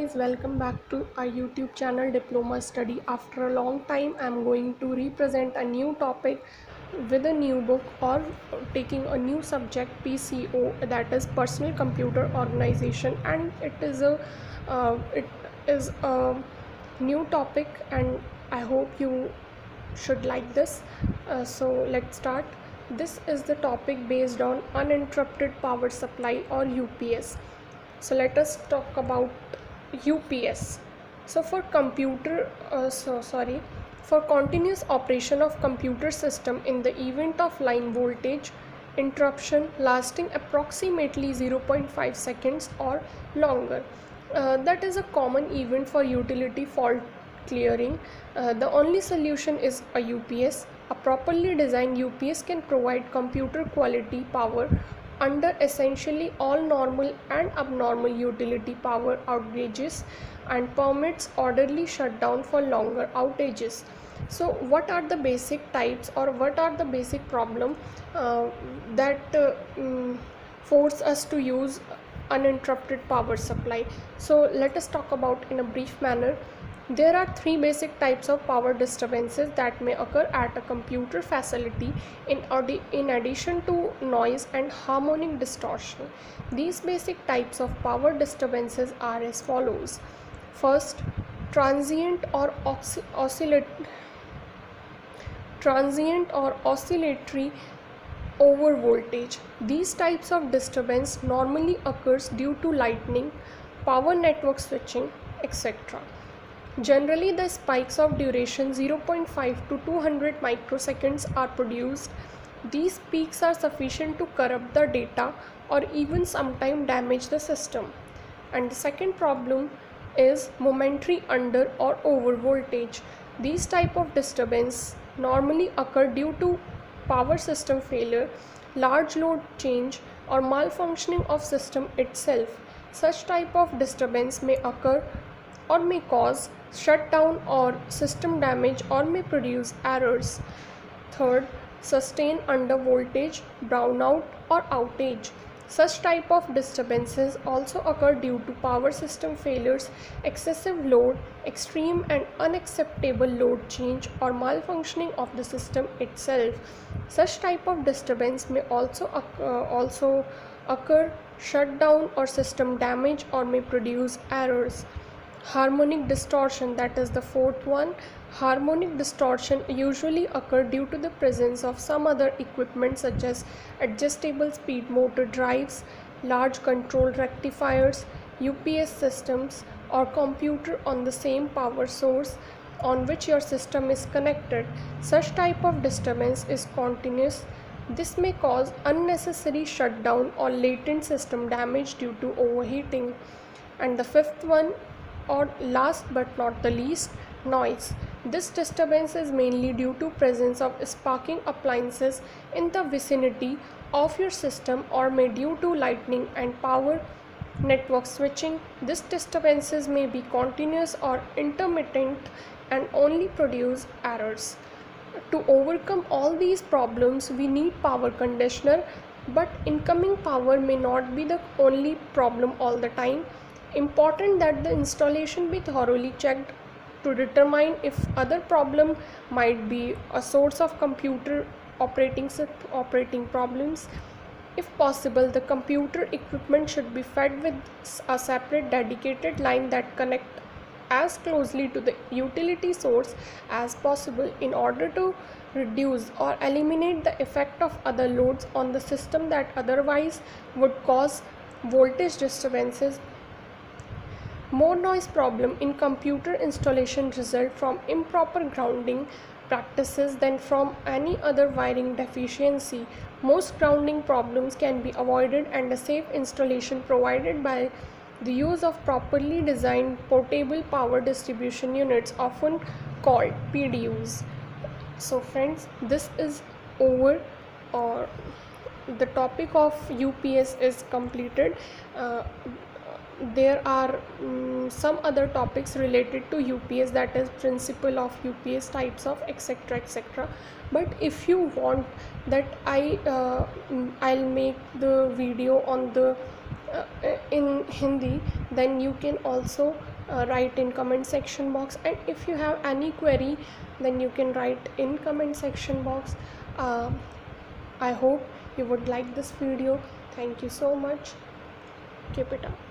guys, welcome back to our YouTube channel Diploma Study. After a long time, I'm going to represent a new topic with a new book or taking a new subject PCO, that is Personal Computer Organization, and it is a new topic, and I hope you should like this. So let's start. This is the topic based on uninterrupted power supply or UPS. So let us talk about UPS. So for continuous operation of computer system in the event of line voltage interruption lasting approximately 0.5 seconds or longer. That is a common event for utility fault clearing. The only solution is a UPS. A properly designed UPS can provide computer quality power under essentially all normal and abnormal utility power outages and permits orderly shutdown for longer outages. So what are the basic types, or what are the basic problem that force us to use uninterrupted power supply? So let us talk about in a brief manner. There are three basic types of power disturbances that may occur at a computer facility in addition to noise and harmonic distortion. These basic types of power disturbances are as follows. First, transient or oscillatory overvoltage. These types of disturbance normally occurs due to lightning, power network switching, etc. Generally, the spikes of duration 0.5 to 200 microseconds are produced. These peaks are sufficient to corrupt the data or even sometimes damage the system. And the second problem is momentary under or over voltage. These type of disturbance normally occur due to power system failure, large load change, or malfunctioning of system itself. Such type of disturbance may occur or may cause shutdown or system damage or may produce errors. Third, sustained under voltage, brownout or outage. Such type of disturbances also occur due to power system failures, excessive load, extreme and unacceptable load change, or malfunctioning of the system itself. Such type of disturbance may also occur shutdown or system damage or may produce errors. Harmonic distortion, that is the fourth one. Harmonic distortion usually occur due to the presence of some other equipment such as adjustable speed motor drives, large control rectifiers, UPS systems, or computer on the same power source on which your system is connected. Such type of disturbance is continuous. This may cause unnecessary shutdown or latent system damage due to overheating. And the fifth one, or last but not the least, noise. This disturbance is mainly due to presence of sparking appliances in the vicinity of your system or may due to lightning and power network switching. These disturbances may be continuous or intermittent and only produce errors. To overcome all these problems, we need power conditioner, but incoming power may not be the only problem all the time. Important that the installation be thoroughly checked to determine if other problem might be a source of computer operating problems. If possible, the computer equipment should be fed with a separate dedicated line that connect as closely to the utility source as possible in order to reduce or eliminate the effect of other loads on the system that otherwise would cause voltage disturbances. More noise problem in computer installation result from improper grounding practices than from any other wiring deficiency. Most grounding problems can be avoided and a safe installation provided by the use of properly designed portable power distribution units, often called PDUs. So friends, this is over, or the topic of UPS is completed. There are some other topics related to UPS, that is principle of UPS, types of etc. But if you want that I'll make the video on the in Hindi, then you can also write in comment section box, and if you have any query then you can write in comment section box. I hope you would like this video. Thank you so much. Keep it up.